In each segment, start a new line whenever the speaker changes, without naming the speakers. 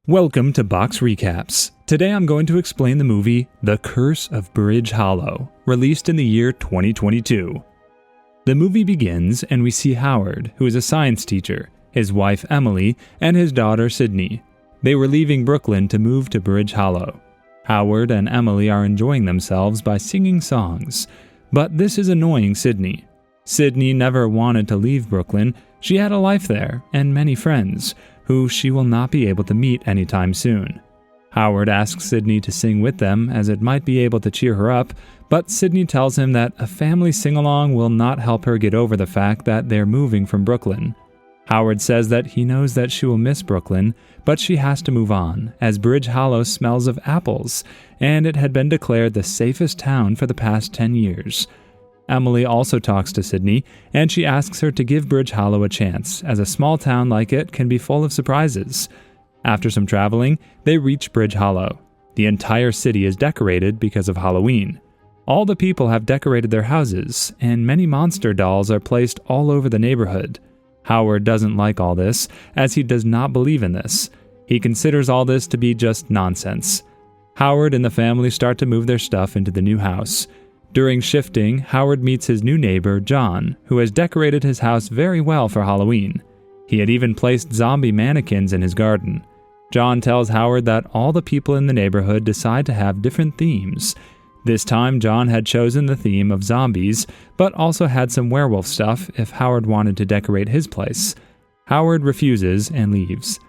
Welcome to Box Recaps. Today I'm going to explain the movie The Curse of Bridge Hollow, released in the year 2022. The movie begins and we see Howard, who is a science teacher, his wife Emily, and his daughter Sydney. They were leaving Brooklyn to move to Bridge Hollow. Howard and Emily are enjoying themselves by singing songs, but this is annoying Sydney. Sydney never wanted to leave Brooklyn. She had a life there and many friends, who she will not be able to meet anytime soon. Howard asks Sydney to sing with them as it might be able to cheer her up, but Sydney tells him that a family sing-along will not help her get over the fact that they're moving from Brooklyn. Howard says that he knows that she will miss Brooklyn, but she has to move on, as Bridge Hollow smells of apples, and it had been declared the safest town for the past 10 years. Emily also talks to Sydney, and she asks her to give Bridge Hollow a chance, as a small town like it can be full of surprises. After some traveling, they reach Bridge Hollow. The entire city is decorated because of Halloween. All the people have decorated their houses, and many monster dolls are placed all over the neighborhood. Howard doesn't like all this, as he does not believe in this. He considers all this to be just nonsense. Howard and the family start to move their stuff into the new house. During shifting, Howard meets his new neighbor, John, who has decorated his house very well for Halloween. He had even placed zombie mannequins in his garden. John tells Howard that all the people in the neighborhood decide to have different themes. This time, John had chosen the theme of zombies, but also had some werewolf stuff if Howard wanted to decorate his place. Howard refuses and leaves.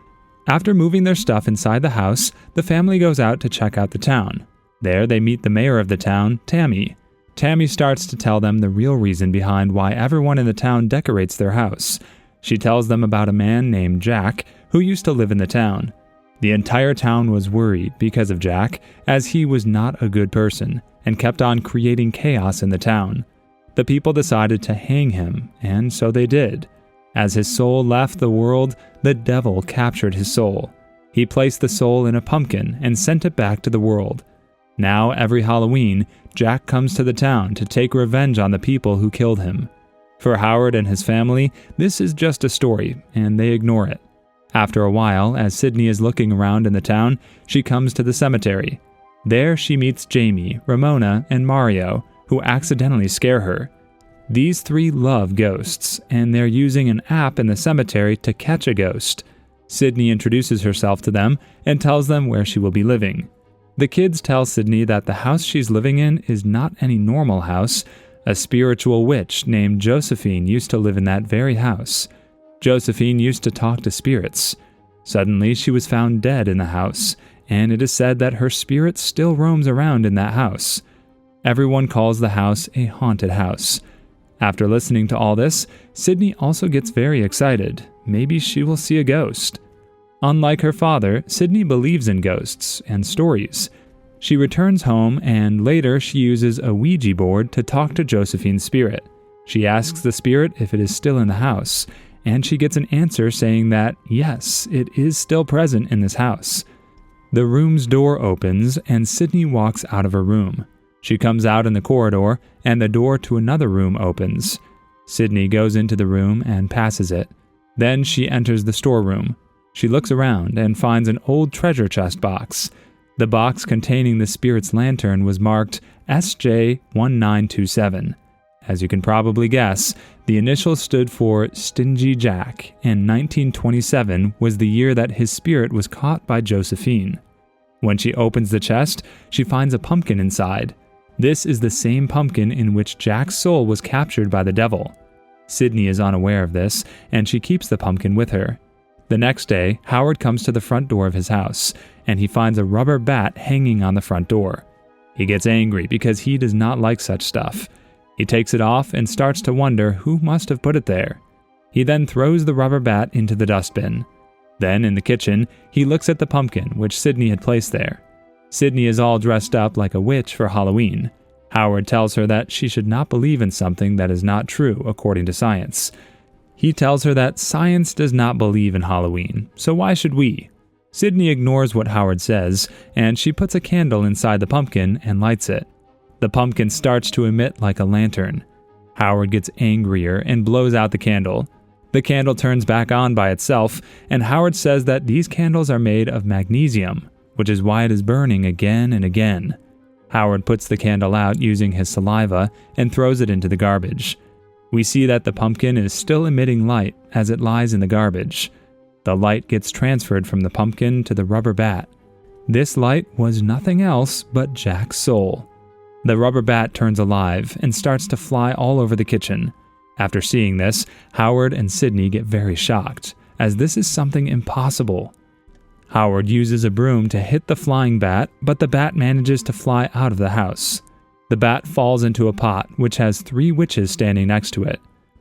After moving their stuff inside the house, the family goes out to check out the town. There, they meet the mayor of the town, Tammy. Tammy starts to tell them the real reason behind why everyone in the town decorates their house. She tells them about a man named Jack who used to live in the town. The entire town was worried because of Jack, as he was not a good person and kept on creating chaos in the town. The people decided to hang him, and so they did. As his soul left the world, the devil captured his soul. He placed the soul in a pumpkin and sent it back to the world. Now, every Halloween, Jack comes to the town to take revenge on the people who killed him. For Howard and his family, this is just a story, and they ignore it. After a while, as Sydney is looking around in the town, she comes to the cemetery. There she meets Jamie, Ramona, and Mario, who accidentally scare her. These three love ghosts, and they're using an app in the cemetery to catch a ghost. Sydney introduces herself to them and tells them where she will be living. The kids tell Sydney that the house she's living in is not any normal house. A spiritual witch named Josephine used to live in that very house. Josephine used to talk to spirits. Suddenly, she was found dead in the house, and it is said that her spirit still roams around in that house. Everyone calls the house a haunted house. After listening to all this, Sydney also gets very excited. Maybe she will see a ghost. Unlike her father, Sydney believes in ghosts and stories. She returns home and later she uses a Ouija board to talk to Josephine's spirit. She asks the spirit if it is still in the house, and she gets an answer saying that, yes, it is still present in this house. The room's door opens and Sydney walks out of her room. She comes out in the corridor and the door to another room opens. Sydney goes into the room and passes it. Then she enters the storeroom. She looks around and finds an old treasure chest box. The box containing the spirit's lantern was marked SJ1927. As you can probably guess, the initials stood for Stingy Jack, and 1927 was the year that his spirit was caught by Josephine. When she opens the chest, she finds a pumpkin inside. This is the same pumpkin in which Jack's soul was captured by the devil. Sydney is unaware of this, and she keeps the pumpkin with her. The next day, Howard comes to the front door of his house, and he finds a rubber bat hanging on the front door. He gets angry because he does not like such stuff. He takes it off and starts to wonder who must have put it there. He then throws the rubber bat into the dustbin. Then, in the kitchen, he looks at the pumpkin which Sydney had placed there. Sydney is all dressed up like a witch for Halloween. Howard tells her that she should not believe in something that is not true according to science. He tells her that science does not believe in Halloween, so why should we? Sydney ignores what Howard says, and she puts a candle inside the pumpkin and lights it. The pumpkin starts to emit like a lantern. Howard gets angrier and blows out the candle. The candle turns back on by itself, and Howard says that these candles are made of magnesium, which is why it is burning again and again. Howard puts the candle out using his saliva and throws it into the garbage. We see that the pumpkin is still emitting light as it lies in the garbage. The light gets transferred from the pumpkin to the rubber bat. This light was nothing else but Jack's soul. The rubber bat turns alive and starts to fly all over the kitchen. After seeing this, Howard and Sidney get very shocked, as this is something impossible. Howard uses a broom to hit the flying bat, but the bat manages to fly out of the house. The bat falls into a pot, which has 3 witches standing next to it.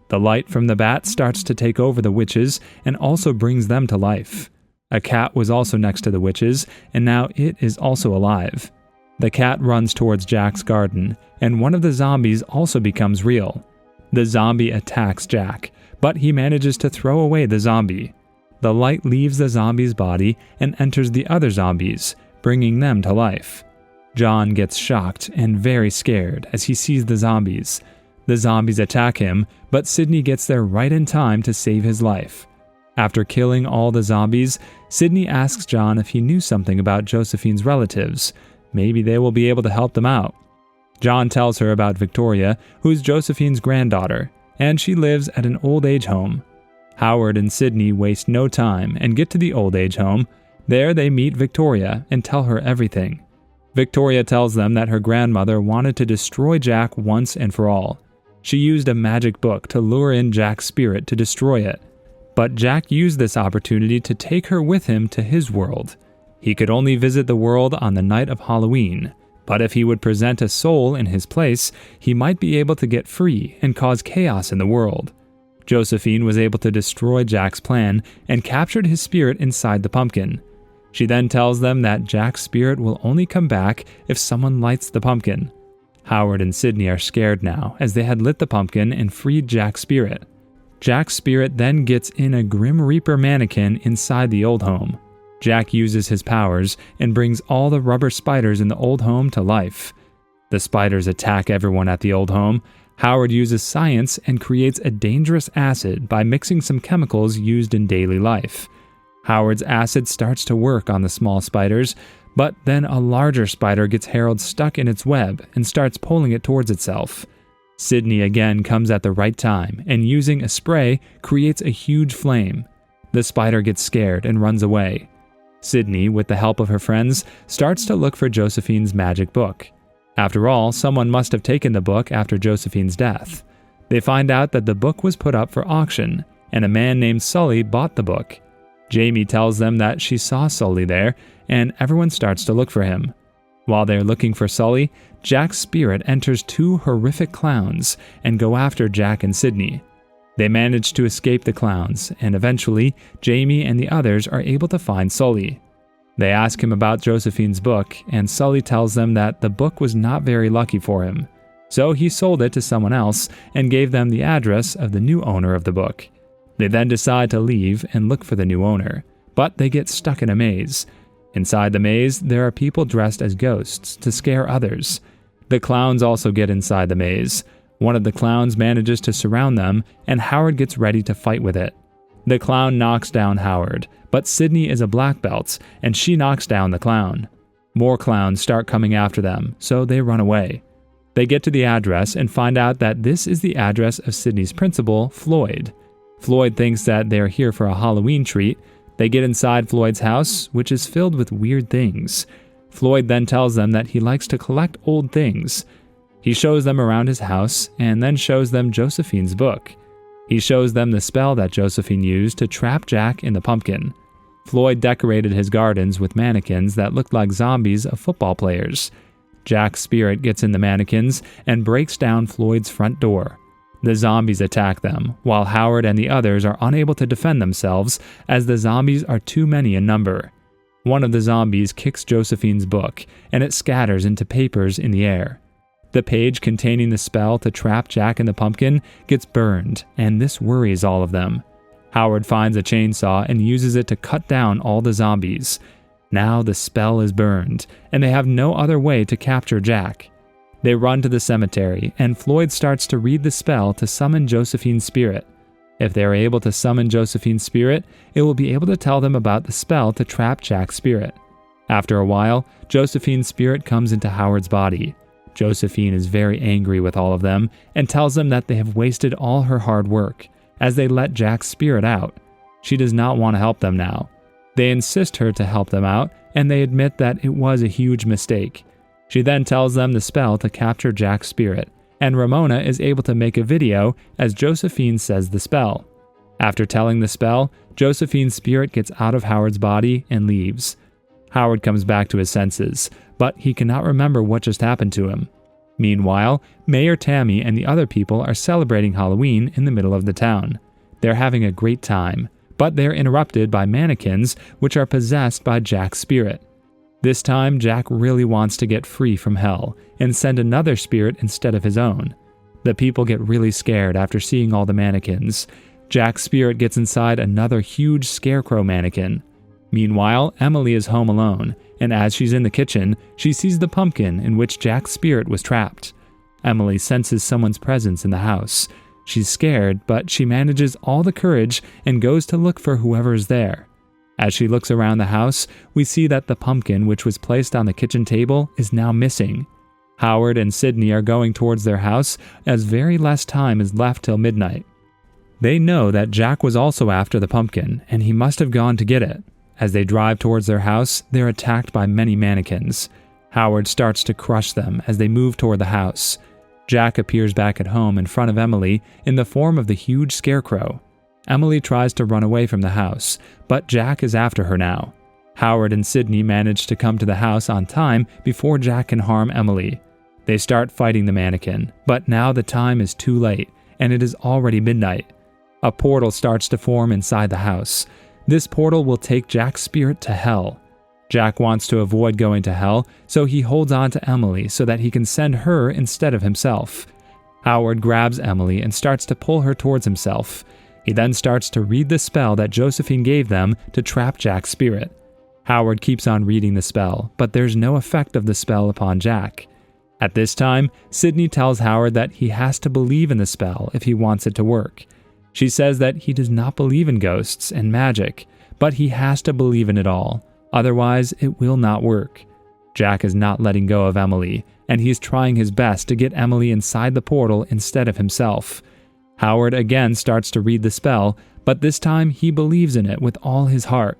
The light from the bat starts to take over the witches and also brings them to life. A cat was also next to the witches, and now it is also alive. The cat runs towards Jack's garden, and one of the zombies also becomes real. The zombie attacks Jack, but he manages to throw away the zombie. The light leaves the zombie's body and enters the other zombies, bringing them to life. John gets shocked and very scared as he sees the zombies. The zombies attack him, but Sidney gets there right in time to save his life. After killing all the zombies, Sidney asks John if he knew something about Josephine's relatives. Maybe they will be able to help them out. John tells her about Victoria, who's Josephine's granddaughter, and she lives at an old age home. Howard and Sidney waste no time and get to the old age home. There they meet Victoria and tell her everything. Victoria tells them that her grandmother wanted to destroy Jack once and for all. She used a magic book to lure in Jack's spirit to destroy it. But Jack used this opportunity to take her with him to his world. He could only visit the world on the night of Halloween, but if he would present a soul in his place, he might be able to get free and cause chaos in the world. Josephine was able to destroy Jack's plan and captured his spirit inside the pumpkin. She then tells them that Jack's spirit will only come back if someone lights the pumpkin. Howard and Sidney are scared now, as they had lit the pumpkin and freed Jack's spirit. Jack's spirit then gets in a Grim Reaper mannequin inside the old home. Jack uses his powers and brings all the rubber spiders in the old home to life. The spiders attack everyone at the old home. Howard uses science and creates a dangerous acid by mixing some chemicals used in daily life. Howard's acid starts to work on the small spiders, but then a larger spider gets Harold stuck in its web and starts pulling it towards itself. Sidney again comes at the right time and using a spray creates a huge flame. The spider gets scared and runs away. Sidney, with the help of her friends, starts to look for Josephine's magic book. After all, someone must have taken the book after Josephine's death. They find out that the book was put up for auction, and a man named Sully bought the book. Jamie tells them that she saw Sully there, and everyone starts to look for him. While they're looking for Sully, Jack's spirit enters 2 horrific clowns and go after Jack and Sidney. They manage to escape the clowns, and eventually, Jamie and the others are able to find Sully. They ask him about Josephine's book, and Sully tells them that the book was not very lucky for him. So he sold it to someone else and gave them the address of the new owner of the book. They then decide to leave and look for the new owner, but they get stuck in a maze. Inside the maze, there are people dressed as ghosts to scare others. The clowns also get inside the maze. One of the clowns manages to surround them, and Howard gets ready to fight with it. The clown knocks down Howard, but Sidney is a black belt, and she knocks down the clown. More clowns start coming after them, so they run away. They get to the address and find out that this is the address of Sidney's principal, Floyd. Floyd thinks that they're here for a Halloween treat. They get inside Floyd's house, which is filled with weird things. Floyd then tells them that he likes to collect old things. He shows them around his house and then shows them Josephine's book. He shows them the spell that Josephine used to trap Jack in the pumpkin. Floyd decorated his gardens with mannequins that looked like zombies of football players. Jack's spirit gets in the mannequins and breaks down Floyd's front door. The zombies attack them, while Howard and the others are unable to defend themselves as the zombies are too many in number. One of the zombies kicks Josephine's book, and it scatters into papers in the air. The page containing the spell to trap Jack in the pumpkin gets burned, and this worries all of them. Howard finds a chainsaw and uses it to cut down all the zombies. Now the spell is burned, and they have no other way to capture Jack. They run to the cemetery, and Floyd starts to read the spell to summon Josephine's spirit. If they are able to summon Josephine's spirit, it will be able to tell them about the spell to trap Jack's spirit. After a while, Josephine's spirit comes into Howard's body. Josephine is very angry with all of them and tells them that they have wasted all her hard work, as they let Jack's spirit out. She does not want to help them now. They insist her to help them out, and they admit that it was a huge mistake. She then tells them the spell to capture Jack's spirit, and Ramona is able to make a video as Josephine says the spell. After telling the spell, Josephine's spirit gets out of Howard's body and leaves. Howard comes back to his senses, but he cannot remember what just happened to him. Meanwhile, Mayor Tammy and the other people are celebrating Halloween in the middle of the town. They're having a great time, but they're interrupted by mannequins which are possessed by Jack's spirit. This time, Jack really wants to get free from hell and send another spirit instead of his own. The people get really scared after seeing all the mannequins. Jack's spirit gets inside another huge scarecrow mannequin. Meanwhile, Emily is home alone, and as she's in the kitchen, she sees the pumpkin in which Jack's spirit was trapped. Emily senses someone's presence in the house. She's scared, but she manages all the courage and goes to look for whoever is there. As she looks around the house, we see that the pumpkin which was placed on the kitchen table is now missing. Howard and Sydney are going towards their house as very less time is left till midnight. They know that Jack was also after the pumpkin, and he must have gone to get it. As they drive towards their house, they're attacked by many mannequins. Howard starts to crush them as they move toward the house. Jack appears back at home in front of Emily in the form of the huge scarecrow. Emily tries to run away from the house, but Jack is after her now. Howard and Sydney manage to come to the house on time before Jack can harm Emily. They start fighting the mannequin, but now the time is too late, and it is already midnight. A portal starts to form inside the house. This portal will take Jack's spirit to hell. Jack wants to avoid going to hell, so he holds on to Emily so that he can send her instead of himself. Howard grabs Emily and starts to pull her towards himself. He then starts to read the spell that Josephine gave them to trap Jack's spirit. Howard keeps on reading the spell, but there's no effect of the spell upon Jack. At this time, Sydney tells Howard that he has to believe in the spell if he wants it to work. She says that he does not believe in ghosts and magic, but he has to believe in it all. Otherwise, it will not work. Jack is not letting go of Emily, and he is trying his best to get Emily inside the portal instead of himself. Howard again starts to read the spell, but this time he believes in it with all his heart.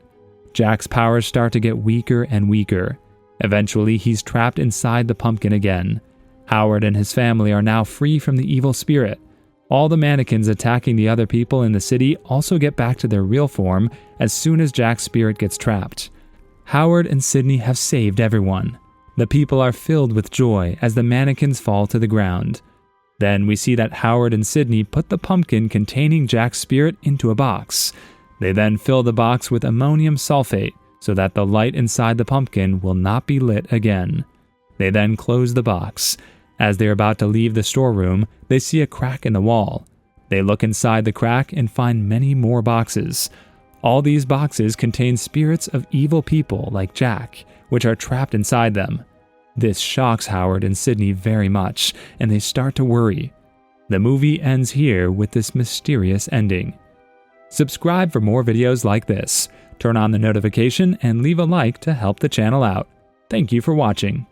Jack's powers start to get weaker and weaker. Eventually, he's trapped inside the pumpkin again. Howard and his family are now free from the evil spirit. All the mannequins attacking the other people in the city also get back to their real form as soon as Jack's spirit gets trapped. Howard and Sydney have saved everyone. The people are filled with joy as the mannequins fall to the ground. Then we see that Howard and Sydney put the pumpkin containing Jack's spirit into a box. They then fill the box with ammonium sulfate so that the light inside the pumpkin will not be lit again. They then close the box. As they're about to leave the storeroom, they see a crack in the wall. They look inside the crack and find many more boxes. All these boxes contain spirits of evil people like Jack, which are trapped inside them. This shocks Howard and Sydney very much, and they start to worry. The movie ends here with this mysterious ending. Subscribe for more videos like this. Turn on the notification and leave a like to help the channel out. Thank you for watching.